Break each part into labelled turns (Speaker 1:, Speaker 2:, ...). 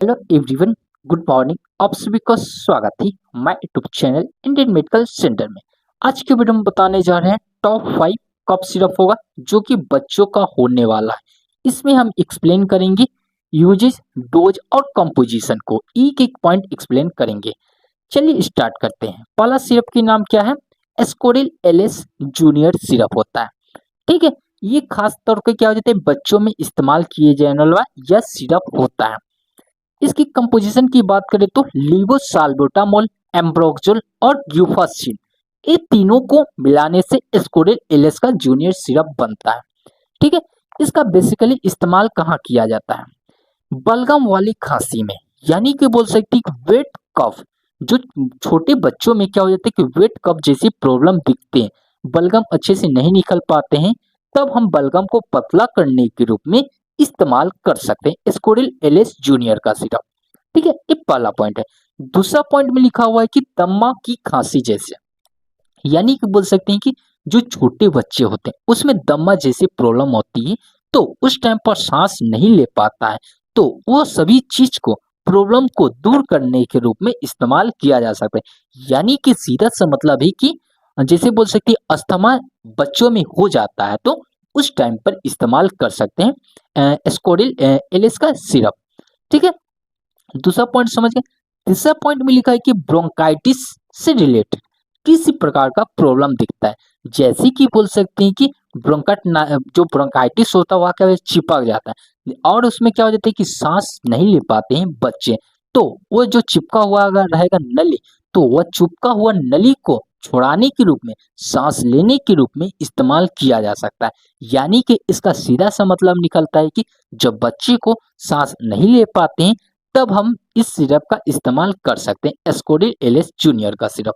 Speaker 1: Hello everyone, good morning. आप सभी का स्वागत है my YouTube channel Indian medical centre में। आज के वीडियो में बताने जा रहे हैं टॉप 5 कफ सिरप होगा जो कि बच्चों का होने वाला है। इसमें हम एक्सप्लेन करेंगे यूजेस, डोज और कंपोजिशन को एक एक पॉइंट एक्सप्लेन करेंगे। चलिए स्टार्ट करते हैं। पहला सिरप की नाम क्या है? एस्कोरिल एलएस जूनियर सिरप होता है। ठीक है, ये खास तौर पे क्या हो जाता है, बच्चों में इस्तेमाल किए जाने वाला यह सिरप होता है। इसकी कंपोजिशन की बात करें तो लीवोसाल्बुटामोल, एम्ब्रोक्सोल और ग्लूफासिन, ये तीनों को मिलाने से एस्कोरिल एलएस का जूनियर सिरप बनता है। ठीक है, इसका बेसिकली इस्तेमाल कहाँ किया जाता है? बलगम वाली खांसी में, यानी कि बोल सकते हैं कि वेट कफ। जो छोटे बच्चों में क्या हो जाता है कि वेट कफ जैसी प्रॉब्लम दिखते हैं, बलगम अच्छे से नहीं निकल पाते हैं, तब हम बलगम को पतला करने के रूप में इस्तेमाल कर सकते हैं एस्कोरिल एलएस जूनियर का सिरप। ठीक है, ये पहला पॉइंट है। दूसरा पॉइंट में लिखा हुआ है कि दम्मा की खांसी जैसे, यानी कि बोल सकते हैं कि जो छोटे बच्चे होते हैं उसमें दम्मा जैसी प्रॉब्लम होती है, तो उस टाइम पर सांस नहीं ले पाता है, तो वो सभी चीज को प्रॉब्लम को दूर करने के रूप में इस्तेमाल किया जा सकता है। यानी कि सीधा सा मतलब है कि जैसे बोल सकते हैं अस्थमा बच्चों में हो जाता है, तो उस टाइम पर इस्तेमाल कर सकते हैं एस्कोडिल एलिस का सिरप। ठीक है, दूसरा पॉइंट समझ गए। तीसरा पॉइंट में लिखा है कि ब्रोंकाइटिस से रिलेटेड किसी प्रकार का प्रॉब्लम दिखता है, जैसे कि बोल सकते हैं कि जो ब्रोंकाइटिस होता है वह क्या है, चिपक जाता है और उसमें क्या हो जाता है कि सांस नहीं ले पाते हैं बच्चे, तो वो जो चिपका हुआ अगर रहेगा नली, तो वह चिपका हुआ नली को छुड़ाने के रूप में, सांस लेने के रूप में इस्तेमाल किया जा सकता है। यानी कि इसका सीधा सा मतलब निकलता है कि जब बच्चे को सांस नहीं ले पाते हैं, तब हम इस सिरप का इस्तेमाल कर सकते हैं एस्कोडिल एलएस जूनियर का सिरप।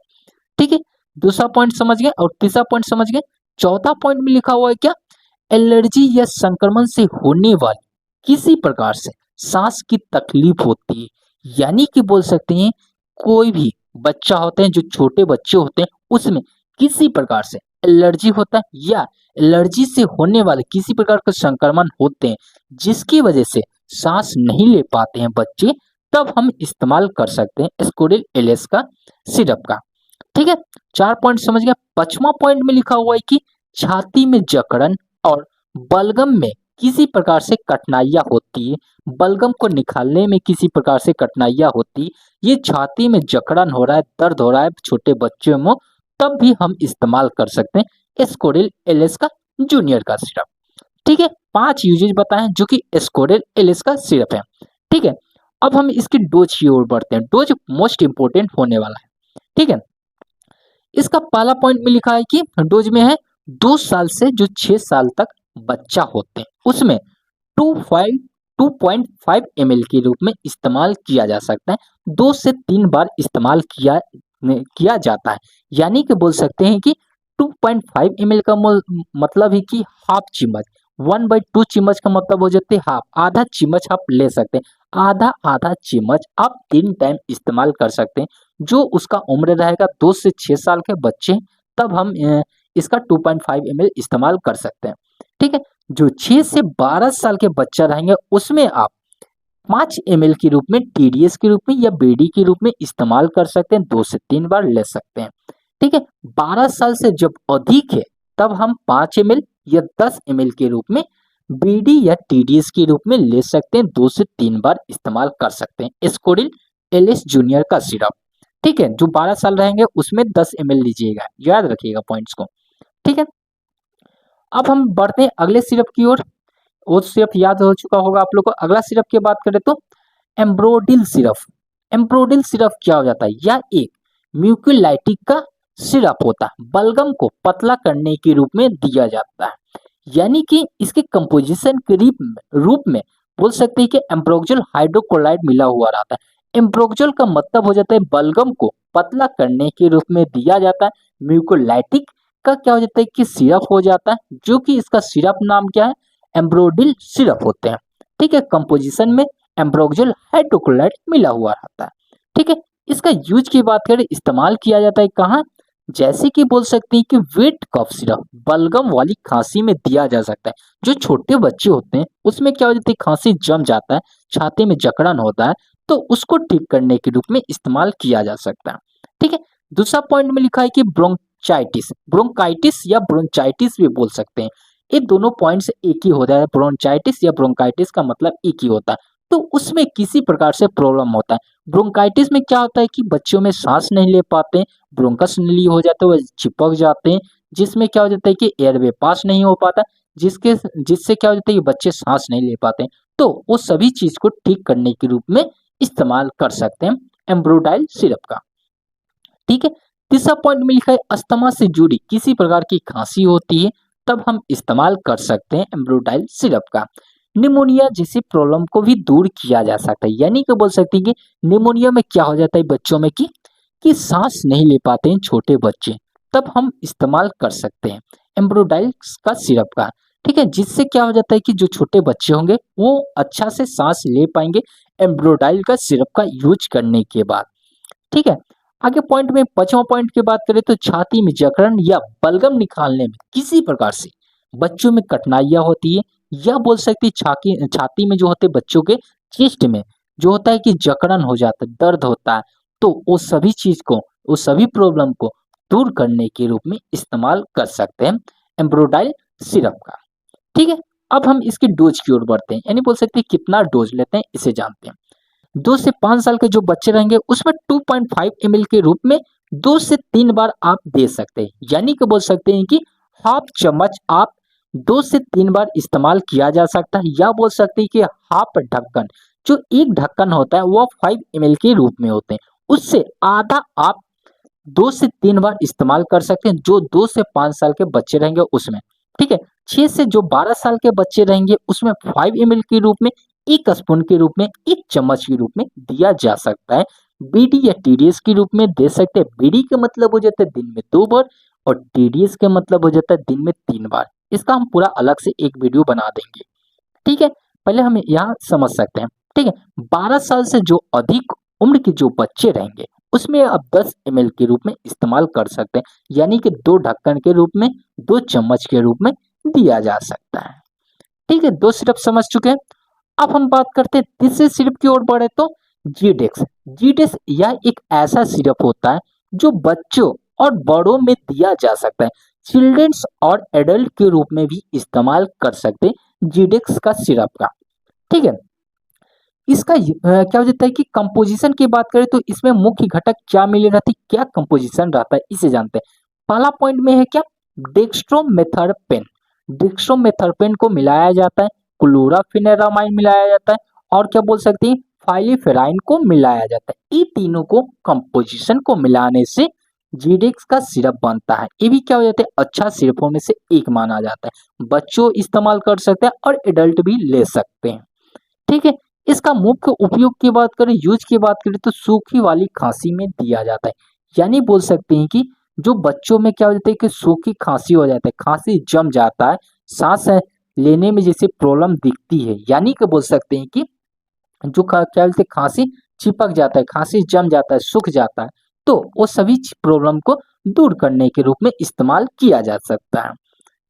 Speaker 1: ठीक है, दूसरा पॉइंट समझ गए और तीसरा पॉइंट समझ गए। चौथा पॉइंट में लिखा हुआ है क्या? एलर्जी या संक्रमण से होने वाली किसी प्रकार से सांस की तकलीफ होती है, यानी कि बोल सकते हैं कोई भी बच्चा होते हैं, जो छोटे बच्चे होते हैं उसमें किसी प्रकार से एलर्जी होता है या एलर्जी से होने वाले किसी प्रकार के संक्रमण होते हैं, जिसकी वजह से सांस नहीं ले पाते हैं बच्चे, तब हम इस्तेमाल कर सकते हैं एस्कोडिल एलएस का सिरप का। ठीक है, चार पॉइंट समझ गया। पांचवा पॉइंट में लिखा हुआ है कि छाती में जकड़न और बलगम में किसी प्रकार से कठिनाइयां होती है, बलगम को निकालने में किसी प्रकार से कठिनाइयां होती, ये छाती में जकड़न हो रहा है, दर्द हो रहा है छोटे बच्चों में, तब भी हम इस्तेमाल कर सकते हैं एस्कोडिल एलएस का जूनियर का सिरप। ठीक है, 5 यूजेज बताएं जो कि एस्कोडिल एलएस का सिरप है। ठीक है, अब हम इसकी डोज की ओर बढ़ते हैं। डोज मोस्ट इंपोर्टेंट होने वाला है। ठीक है, इसका पहला पॉइंट में लिखा है कि डोज में है 2 साल से जो 6 साल तक बच्चा होते हैं उसमें 2.5 ml के रूप में इस्तेमाल किया जा सकता है। 2 से 3 बार इस्तेमाल किया जाता है, यानी कि बोल सकते हैं कि 2.5 ml का मतलब है कि हाफ चम्मच, 1/2 चम्मच का मतलब हो जाते हैं हाफ, आधा चम्मच आप ले सकते हैं। आधा आधा चम्मच आप 3 टाइम इस्तेमाल कर सकते हैं। जो उसका उम्र रहेगा 2 से 6 साल के बच्चे, तब हम इसका 2.5 ml इस्तेमाल कर सकते हैं। ठीक है, जो 6 से 12 साल के बच्चा रहेंगे उसमें आप 5 ml के रूप में टीडीएस के रूप में या बीडी के रूप में इस्तेमाल कर सकते हैं, 2 से 3 बार ले सकते हैं। ठीक है, 12 साल से जब अधिक है तब हम 5 ml या 10 ml के रूप में बीडी या टीडीएस के रूप में ले सकते हैं, 2 से 3 बार इस्तेमाल कर सकते हैं एस्कोडिल एलएस जूनियर का सिरप। ठीक है, जो 12 साल रहेंगे उसमें 10 ml लीजिएगा, याद रखिएगा पॉइंट्स को। ठीक है, अब हम बढ़ते हैं अगले सिरप की ओर। वो सिरप याद हो चुका होगा आप लोग को। अगला सिरप की बात करें तो एम्ब्रोडिल सिरप। एम्ब्रोडिल सिरप क्या हो जाता है? यह एक म्यूकोलाइटिक का सिरप होता है, बलगम को पतला करने के रूप में दिया जाता है। यानी कि इसके कंपोजिशन के रूप में बोल सकते हैं कि एम्ब्रोक्सोल हाइड्रोक्लोराइड मिला हुआ रहता है। एम्ब्रोक्सोल का मतलब हो जाता है बलगम को पतला करने के रूप में दिया जाता है। म्यूकोलाइटिक का क्या हो जाता है कि सिरप हो जाता है, जो कि इसका सिरप नाम क्या है? एम्ब्रोडिल सिरप होते हैं। ठीक है, कंपोजिशन में एम्ब्रोक्सोल हाइड्रोक्लोराइड मिला हुआ रहता है। ठीक है, इसका यूज की बात करें, इस्तेमाल किया जाता है कहाँ? जैसे कि बोल सकते हैं कि वेट कफ सिरप बलगम वाली खांसी में दिया जा सकता है। जो छोटे बच्चे होते हैं उसमें क्या हो जाता है, खांसी जम जाता है, छाती में जकड़न होता है, तो उसको ठीक करने के रूप में इस्तेमाल किया जा सकता है। ठीक है, दूसरा पॉइंट में लिखा है कि ब्रोंचाइटिस, ब्रोंकाइटिस या ब्रोंचाइटिस भी बोल सकते हैं। ये दोनों पॉइंट्स एक ही होता है, ब्रोंचाइटिस या ब्रोंकाइटिस का मतलब एक ही होता है। तो उसमें किसी प्रकार से प्रॉब्लम होता है। ब्रोंकाइटिस में क्या होता है कि बच्चों में सांस नहीं ले पाते हैं, ब्रोंकस नली हो जाते हैं, वो चिपक जाते हैं, जिसमें क्या हो जाता है कि एयरवे पास नहीं हो पाता, जिसके जिससे क्या हो जाता है कि बच्चे सांस नहीं ले पाते हैं। तो वो सभी चीज को ठीक करने के रूप में इस्तेमाल कर सकते हैं एम्ब्रोडाइल सिरप का। ठीक है, तीसरा पॉइंट में लिखा है अस्थमा से जुड़ी किसी प्रकार की खांसी होती है तब हम इस्तेमाल कर सकते हैं एम्ब्रोडाइल सिरप का। निमोनिया जैसी प्रॉब्लम को भी दूर किया जा सकता है, यानी कि बोल सकते हैं कि निमोनिया में क्या हो जाता है बच्चों में कि सांस नहीं ले पाते हैं छोटे बच्चे, तब हम इस्तेमाल कर सकते हैं एम्ब्रोडाइल का सिरप का। ठीक है, जिससे क्या हो जाता है कि जो छोटे बच्चे होंगे वो अच्छा से सांस ले पाएंगे एम्ब्रोडाइल का सिरप का यूज करने के बाद। ठीक है, आगे पॉइंट में पांचवा पॉइंट की बात करें तो छाती में जकड़न या बलगम निकालने में किसी प्रकार से बच्चों में कठिनाइयां होती है, या बोल सकती छाती छाती में जो होते बच्चों के चेस्ट में जो होता है कि जकड़न हो जाता है, दर्द होता है, तो वो सभी चीज को, वो सभी प्रॉब्लम को दूर करने के रूप में इस्तेमाल कर सकते हैं एम्ब्रोडाइल सिरप का। ठीक है, अब हम इसके डोज की ओर बढ़ते हैं, यानी बोल सकते हैं कितना डोज लेते हैं इसे जानते हैं। 2 से 5 साल के जो बच्चे रहेंगे उसमें 2.5 ml के रूप में 2 से 3 बार आप दे सकते हैं, यानी कि बोल सकते हैं कि हाफ चम्मच आप 2 से 3 बार इस्तेमाल किया जा सकता है, या बोल सकते हैं कि हाफ ढक्कन, जो एक ढक्कन होता है वो 5 ml के रूप में होते हैं, उससे आधा आप 2 से 3 बार इस्तेमाल कर सकते हैं जो 2 से 5 साल के बच्चे रहेंगे उसमें। ठीक है, 6 से जो 12 साल के बच्चे रहेंगे उसमें 5 ml के रूप में, 1 स्पून के रूप में, 1 चम्मच के रूप में दिया जा सकता है। बीडी या टीडीएस के रूप में दे सकते हैं। बीडी का मतलब हो जाता है दिन में 2 बार और टीडीएस का मतलब हो जाता है दिन में 3 बार। इसका हम पूरा अलग से एक वीडियो बना देंगे। ठीक है, पहले हम यहाँ समझ सकते हैं। ठीक है, 12 साल से जो अधिक उम्र के जो बच्चे रहेंगे उसमें आप 10 ml के रूप में इस्तेमाल कर सकते हैं, यानी कि 2 ढक्कन के रूप में, 2 चम्मच के रूप में दिया जा सकता है। ठीक है, 2 सिरप समझ चुके हैं। अब हम बात करते हैं तीसरे सिरप की ओर बढ़े तो जीडेक्स। जीडेक्स यह एक ऐसा सिरप होता है जो बच्चों और बड़ों में दिया जा सकता है, चिल्ड्रंस और एडल्ट के रूप में भी इस्तेमाल कर सकते हैं जीडेक्स का सिरप का। ठीक है, इसका क्या हो जाता है कि कंपोजिशन की बात करें तो इसमें मुख्य घटक क्या मिले रहती, क्या कंपोजिशन रहता है इसे जानते हैं। पहला पॉइंट में है क्या, डेक्स्ट्रोमेथर्पेन। डेक्स्ट्रोमेथर्पेन को मिलाया जाता है, क्लोराफेनेरामाइन मिलाया जाता है, और क्या बोल सकते हैं फाइलिफेराइन को मिलाया जाता है। ये तीनों को कंपोजिशन को मिलाने से जीडेक्स का सिरप बनता है। ये भी क्या हो जाता है अच्छा सिरपों में से एक माना जाता है, बच्चों इस्तेमाल कर सकते हैं और एडल्ट भी ले सकते हैं। ठीक है, इसका मुख्य उपयोग की बात करें, यूज की बात करें तो सूखी वाली खांसी में दिया जाता है, यानी बोल सकते हैं कि जो बच्चों में क्या हो जाता है कि सूखी खांसी हो जाता है, खांसी जम जाता है, सांस लेने में जैसे प्रॉब्लम दिखती है, यानी कि बोल सकते हैं कि जो क्या बोलते हैं खांसी चिपक जाता है, खांसी जम जाता है, सूख जाता है, तो वो सभी प्रॉब्लम को दूर करने के रूप में इस्तेमाल किया जा सकता है।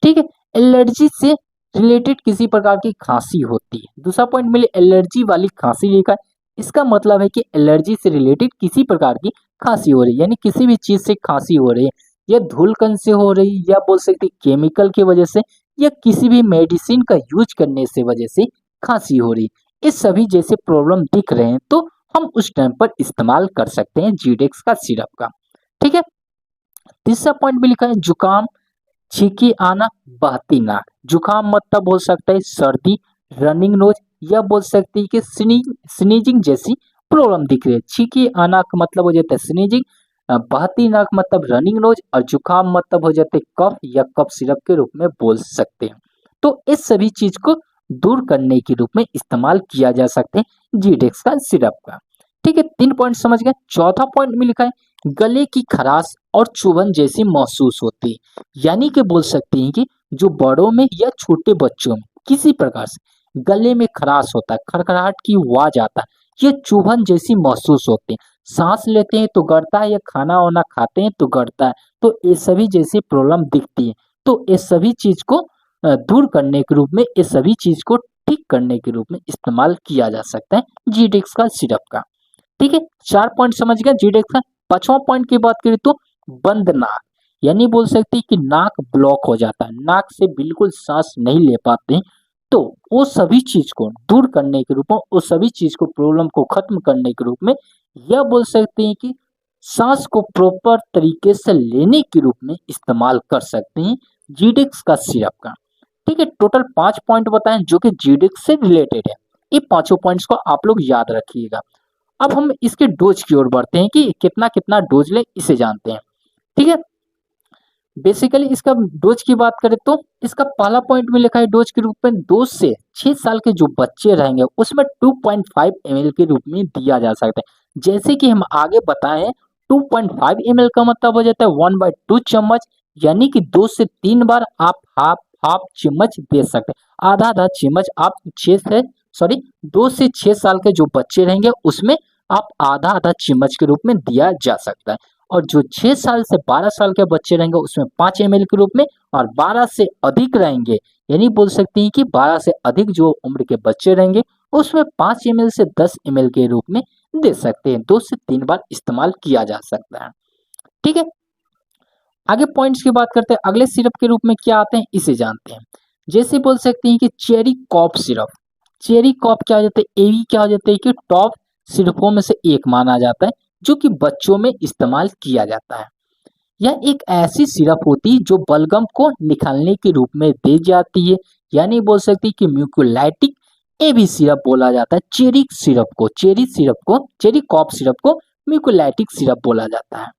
Speaker 1: ठीक है, एलर्जी से रिलेटेड किसी प्रकार की खांसी होती है। दूसरा पॉइंट मिले एलर्जी वाली खांसी लिखा है, इसका मतलब है कि एलर्जी से रिलेटेड किसी प्रकार की खांसी हो रही है, यानी किसी भी चीज से खांसी हो रही है, या धूलकण से हो रही है, या बोल सकते केमिकल की वजह से, या किसी भी मेडिसिन का यूज करने से वजह से खांसी हो रही है। इस सभी जैसे प्रॉब्लम दिख रहे हैं तो हम उस टाइम पर इस्तेमाल कर सकते हैं जीडेक्स का सिरप का। ठीक है, तीसरा पॉइंट भी लिखा है जुकाम, छींकी आना, बहती नाक। जुकाम मतलब हो सकता है सर्दी, रनिंग नोज, या बोल सकती है कि स्नीजिंग जैसी प्रॉब्लम दिख रही है। छींकी आना का मतलब हो जाता है स्नीजिंग, बहती नाक मतलब रनिंग नोज, और जुकाम मतलब हो जाते हैं कफ या कफ सिरप के रूप में बोल सकते हैं। तो इस सभी चीज को दूर करने के रूप में इस्तेमाल किया जा सकते हैं जीडेक्स का सिरप का। ठीक है, 3 पॉइंट समझ गए। चौथा पॉइंट में लिखा है गले की खराश और चुभन जैसी महसूस होती है, यानी कि बोल सकते हैं कि जो बड़ों में या छोटे बच्चों में किसी प्रकार से गले में खराश होता है, खड़खड़ाहट की आवाज आता है, ये चुभन जैसी महसूस होती है, सांस लेते हैं तो गड़ता है, या खाना वाना खाते हैं तो गड़ता है, तो ये सभी जैसी प्रॉब्लम दिखती है। तो ये सभी चीज को दूर करने के रूप में ये सभी चीज को ठीक करने के रूप में इस्तेमाल किया जा सकता है जीडेक्स का सिरप का। ठीक है, 4 पॉइंट समझ गए जीडेक्स का। 5वां पॉइंट की बात करें तो बंद नाक, यानी बोल सकते हैं कि नाक ब्लॉक हो जाता है, नाक से बिल्कुल सांस नहीं ले पाते हैं, तो वो सभी चीज को दूर करने के रूप में, वो सभी चीज को प्रॉब्लम को खत्म करने के रूप में, यह बोल सकते हैं कि सांस को प्रॉपर तरीके से लेने के रूप में इस्तेमाल कर सकते हैं जीडेक्स का सिरप का। ठीक है, टोटल 5 पॉइंट बताएं जो कि जीडेक्स से रिलेटेड है। ये पांचों पॉइंट्स को आप लोग याद रखिएगा। अब हम इसके डोज की ओर बढ़ते हैं कि कितना कितना डोज ले, इसे जानते हैं। ठीक है, बेसिकली इसका डोज की बात करें तो इसका पहला पॉइंट में लिखा है डोज के रूप में 2 से 6 साल के जो बच्चे रहेंगे उसमें 2.5 ml के रूप में दिया जा सकता है। जैसे कि हम आगे बताएं 2.5 ml का मतलब हो जाता है 1/2 चम्मच, यानी कि 2 से 3 बार आप हाफ हाफ चम्मच दे सकते हैं। आधा आधा चम्मच आप 2 से 6 साल के जो बच्चे रहेंगे उसमें आप आधा आधा चम्मच के रूप में दिया जा सकता है। और जो 6 साल से 12 साल के बच्चे रहेंगे उसमें 5 ml के रूप में, और 12 से अधिक रहेंगे यानी बोल सकते हैं कि 12 से अधिक जो उम्र के बच्चे रहेंगे उसमें 5 ml से 10 ml के रूप में दे सकते हैं। 2 से 3 बार इस्तेमाल किया जा सकता है। ठीक है, आगे पॉइंट्स की बात करते हैं, अगले सिरप के रूप में क्या आते हैं इसे जानते हैं। जैसे बोल सकते हैं कि चेरी कॉफ सिरप। चेरी कॉफ क्या हो जाता है, एवी क्या हो जाता है कि टॉप सिरपों में से एक माना जाता है जो कि बच्चों में इस्तेमाल किया जाता है। यह एक ऐसी सिरप होती है जो बलगम को निकालने के रूप में दी जाती है, यानी बोल सकते हैं कि म्यूकोलाइटिक एवी सिरप बोला जाता है। चेरी कॉफ सिरप को म्यूकोलाइटिक सिरप बोला जाता है।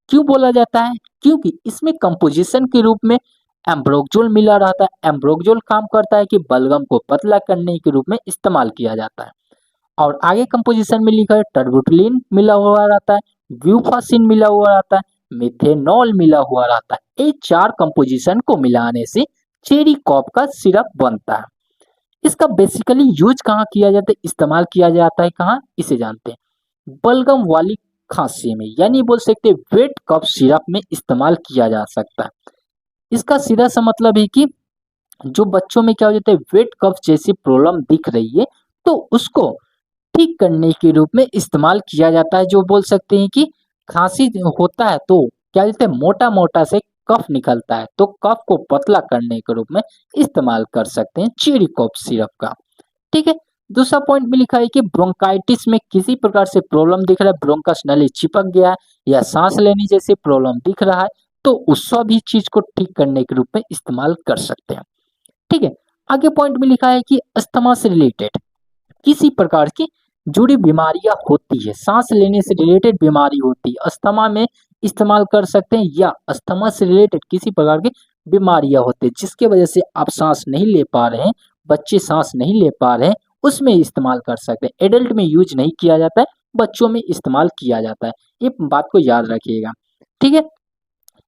Speaker 1: क्यों बोला जाता है, क्योंकि इसमें कंपोजिशन के रूप में एम्ब्रोक्सोल मिला रहता है। एम्ब्रोक्सोल काम करता है कि बलगम को पतला करने के रूप में इस्तेमाल किया जाता है। और आगे कंपोजिशन में लिखा है टर्बुटलिन मिला हुआ रहता है, ग्लूफासिन मिला हुआ रहता है, मिथेनॉल मिला हुआ रहता है। ये 4 कंपोजिशन को मिलाने से चेरी कॉफ का सिरप बनता है। इसका बेसिकली यूज कहाँ किया जाता है, इस्तेमाल किया जाता है कहाँ, इसे जानते हैं। बलगम वाली खांसी में, यानी बोल सकते हैं वेट कफ सिरप में इस्तेमाल किया जा सकता है। इसका सीधा सा मतलब है कि जो बच्चों में क्या हो जाता है वेट कफ जैसी प्रॉब्लम दिख रही है तो उसको ठीक करने के रूप में इस्तेमाल किया जाता है। जो बोल सकते हैं कि खांसी होता है तो क्या कहते हैं मोटा मोटा से कफ निकलता है, तो कफ को पतला करने के रूप में इस्तेमाल कर सकते हैं चेरी कफ सिरप का। ठीक है, दूसरा पॉइंट में लिखा है कि ब्रोंकाइटिस में किसी प्रकार से प्रॉब्लम दिख रहा है, ब्रोंकस नली चिपक गया है या सांस लेने जैसी प्रॉब्लम दिख रहा है, तो उस सभी चीज को ठीक करने के रूप में इस्तेमाल कर सकते हैं। ठीक है, आगे पॉइंट में लिखा है कि अस्थमा से रिलेटेड किसी प्रकार की जुड़ी बीमारियां होती है, सांस लेने से रिलेटेड बीमारी होती है, अस्थमा में इस्तेमाल कर सकते हैं, या अस्थमा से रिलेटेड किसी प्रकार की बीमारियां होती है जिसके वजह से आप सांस नहीं ले पा रहे हैं, बच्चे सांस नहीं ले पा रहे हैं, उसमें इस्तेमाल कर सकते हैं। एडल्ट में यूज नहीं किया जाता है, बच्चों में इस्तेमाल किया जाता है, ये बात को याद रखिएगा। ठीक है,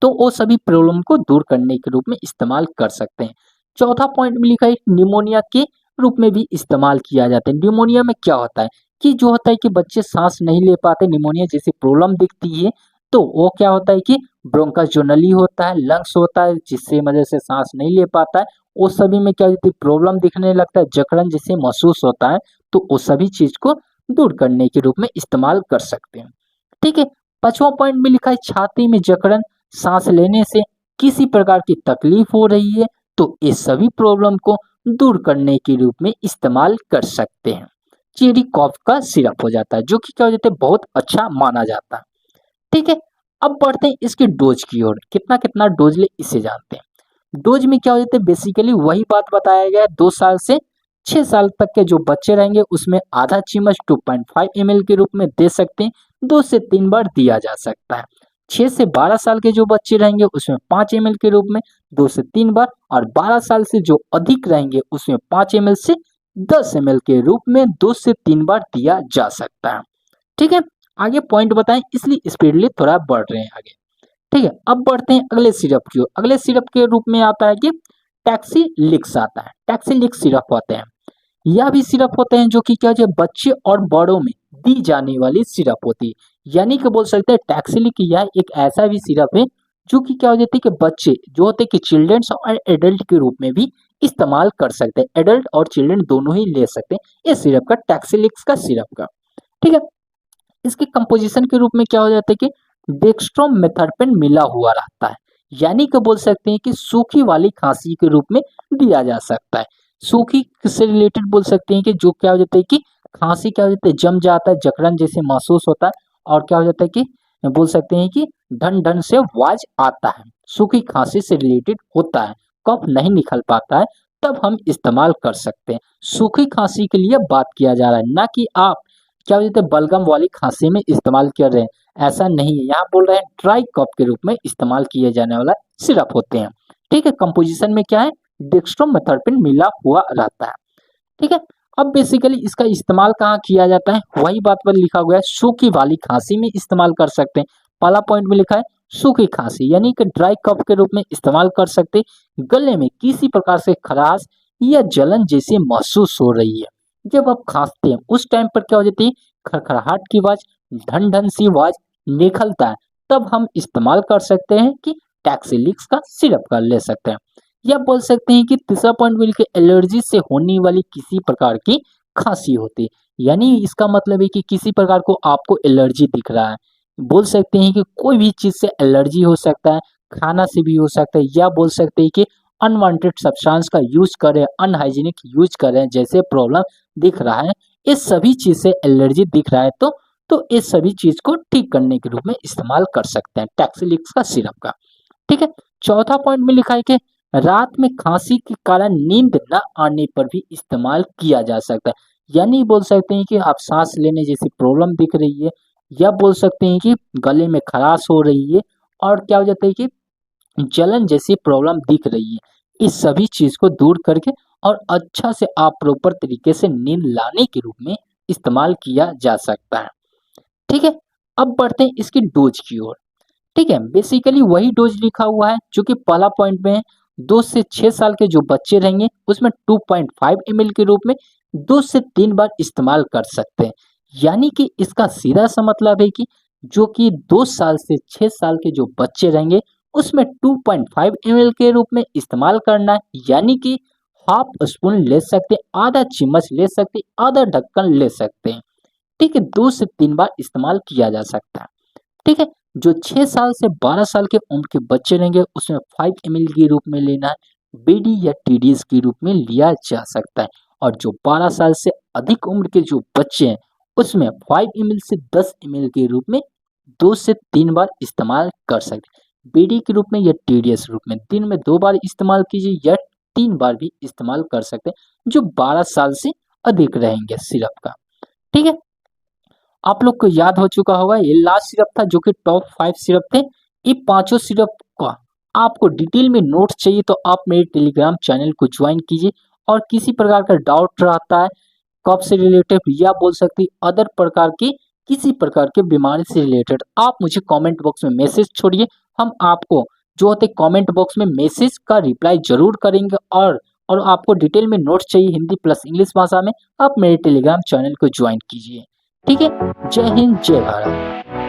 Speaker 1: तो वो सभी प्रॉब्लम को दूर करने के रूप में इस्तेमाल कर सकते हैं। चौथा पॉइंट में लिखा है निमोनिया के रूप में भी इस्तेमाल किया जाता है। निमोनिया में क्या होता है कि जो होता है कि बच्चे सांस नहीं ले पाते, निमोनिया जैसी प्रॉब्लम दिखती है, तो वो क्या होता है कि ब्रोंकस जो नली होता है, लंग्स होता है, जिससे वजह से सांस नहीं ले पाता है, वो सभी में क्या होती है प्रॉब्लम दिखने लगता है, जकड़न जैसे महसूस होता है, तो वो सभी चीज को दूर करने के रूप में इस्तेमाल कर सकते हैं। ठीक है, पांचवा पॉइंट में लिखा है छाती में जकड़न, सांस लेने से किसी प्रकार की तकलीफ हो रही है, तो ये सभी प्रॉब्लम को दूर करने के रूप में इस्तेमाल कर सकते हैं। चेरी कॉफ का सिरप हो जाता है जो कि क्या हो जाता है बहुत अच्छा माना जाता है। ठीक है, अब बढ़ते हैं इसके डोज की ओर, कितना कितना डोज ले इसे जानते हैं। डोज में क्या हो जाता है बेसिकली वही बात बताया गया है, 2 साल से 6 साल तक के जो बच्चे रहेंगे उसमें आधा चम्मच 2.5 ml के रूप में दे सकते हैं, 2 से 3 बार दिया जा सकता है। 6 से 12 साल के जो बच्चे रहेंगे उसमें 5 ml के रूप में 2 से 3 बार, और 12 साल से जो अधिक रहेंगे उसमें 5 ml से 10 ml के रूप में 2 से 3 बार दिया जा सकता है। ठीक है, आगे पॉइंट बताएं इसलिए स्पीडली थोड़ा बढ़ रहे हैं आगे। ठीक है, अब बढ़ते हैं अगले सिरप की ओर। अगले सिरप के रूप में आता है कि टैक्सीलिक्स आता है। टैक्सीलिक्स सिरप होते हैं, यह भी सिरप होते हैं जो कि क्या है बच्चे और बड़ों में दी जाने वाली सिरप होती है, यानी कि बोल सकते हैं टैक्सिलिक यह एक ऐसा भी सिरप है जो कि क्या हो जाती है कि बच्चे जो होते हैं कि चिल्ड्रंस और एडल्ट के रूप में भी इस्तेमाल कर सकते हैं। एडल्ट और चिल्ड्रन दोनों ही ले सकते हैं इस सिरप का, टैक्सिलिक्स का सिरप का। ठीक है, इसके कंपोजिशन के रूप में क्या हो जाता है कि डेक्स्ट्रोमेथर्पेन मिला हुआ रहता है, यानी कि बोल सकते हैं कि सूखी वाली खांसी के रूप में दिया जा सकता है। सूखी से रिलेटेड बोल सकते हैं कि जो क्या हो जाता है कि खांसी क्या हो जाता है, जम जाता है, जकड़न जैसे महसूस होता है, और क्या हो जाता है कि बोल सकते हैं कि ढन ढन से आवाज आता है, सूखी खांसी से रिलेटेड होता है, कफ नहीं निकल पाता है, तब हम इस्तेमाल कर सकते हैं। सूखी खांसी के लिए बात किया जा रहा है, ना कि आप क्या बोलते हैं बलगम वाली खांसी में इस्तेमाल कर रहे हैं, ऐसा नहीं है। यहाँ बोल रहे हैं ड्राई कफ के रूप में इस्तेमाल किए जाने वाला सिरप होते हैं। ठीक है, कंपोजिशन में क्या है, डेक्स्ट्रोमेथर्पेन मिला हुआ रहता है। ठीक है, अब बेसिकली इसका इस्तेमाल कहाँ किया जाता है, वही बात पर लिखा हुआ है, सूखी वाली खांसी में इस्तेमाल कर सकते हैं। पहला पॉइंट में लिखा है सूखी खांसी, यानी कि ड्राई कफ के रूप में इस्तेमाल कर सकते हैं। गले में किसी प्रकार से खराश या जलन जैसी महसूस हो रही है, जब आप खांसते हैं उस टाइम पर क्या हो जाती है, खड़खड़ाहट की आवाज, ढन ढन सी आवाज निकलता है, तब हम इस्तेमाल कर सकते हैं कि टैक्सिलिक्स का सिरप का ले सकते हैं। या बोल सकते हैं कि तीसरा पॉइंट मिल के एलर्जी से होने वाली किसी प्रकार की खांसी होती है, यानी इसका मतलब है कि किसी प्रकार को आपको एलर्जी दिख रहा है। बोल सकते हैं कि कोई भी चीज से एलर्जी हो सकता है, खाना से भी हो सकता है, या बोल सकते हैं कि अनवांटेड सब्सटेंस का यूज करें, अनहाइजीनिक यूज करें, जैसे प्रॉब्लम दिख रहा है, इस सभी चीज से एलर्जी दिख रहा है, तो इस सभी चीज को ठीक करने के रूप में इस्तेमाल कर सकते हैं टैक्सिलिक्स का सिरप का। ठीक है, चौथा पॉइंट में लिखा है कि रात में खांसी के कारण नींद न आने पर भी इस्तेमाल किया जा सकता है, यानी बोल सकते हैं कि आप सांस लेने जैसी प्रॉब्लम दिख रही है, या बोल सकते हैं कि गले में खराश हो रही है, और क्या हो जाता है कि जलन जैसी प्रॉब्लम दिख रही है, इस सभी चीज को दूर करके और अच्छा से आप प्रॉपर तरीके से नींद लाने के रूप में इस्तेमाल किया जा सकता है। ठीक है, अब बढ़ते हैं इसकी डोज की ओर। ठीक है, बेसिकली वही डोज लिखा हुआ है जो कि पहला पॉइंट में है। 2 से 6 साल के जो बच्चे रहेंगे उसमें 2.5 ml के रूप में 2 से 3 बार इस्तेमाल कर सकते हैं, यानी कि इसका सीधा सा मतलब है कि जो कि 2 साल से 6 साल के जो बच्चे रहेंगे उसमें 2.5 ml के रूप में इस्तेमाल करना है, यानी कि हाफ स्पून ले सकते हैं, आधा चम्मच ले सकते हैं, आधा ढक्कन ले सकते हैं। ठीक है, 2 से 3 बार इस्तेमाल किया जा सकता है। ठीक है, जो 6 साल से 12 साल के उम्र के बच्चे रहेंगे उसमें 5 ml के रूप में लेना है, बीडी या टीडीएस के रूप में लिया जा सकता है, और जो 12 साल से अधिक उम्र के जो बच्चे हैं उसमें 5 ml से 10 ml के रूप में 2 से 3 बार इस्तेमाल कर सकते हैं। बीडी के रूप में या टीडीएस रूप में दिन में 2 बार इस्तेमाल कीजिए, या 3 बार भी इस्तेमाल कर सकते हैं जो 12 साल से अधिक रहेंगे सिरप का। ठीक है, आप लोग को याद हो चुका होगा, ये लास्ट सिरप था जो कि टॉप 5 सिरप थे। ये पांचों सिरप का आपको डिटेल में नोट्स चाहिए तो आप मेरे टेलीग्राम चैनल को ज्वाइन कीजिए, और किसी प्रकार का डाउट रहता है कफ से रिलेटेड, या बोल सकते हैं अदर प्रकार की किसी प्रकार के बीमारी से रिलेटेड, आप मुझे कमेंट बॉक्स में मैसेज छोड़िए। हम आपको जो होते कमेंट बॉक्स में मैसेज का रिप्लाई जरूर करेंगे, और आपको डिटेल में नोट्स चाहिए हिंदी प्लस इंग्लिश भाषा में, आप मेरे टेलीग्राम चैनल को ज्वाइन कीजिए। ठीक है, जय हिंद जय भारत।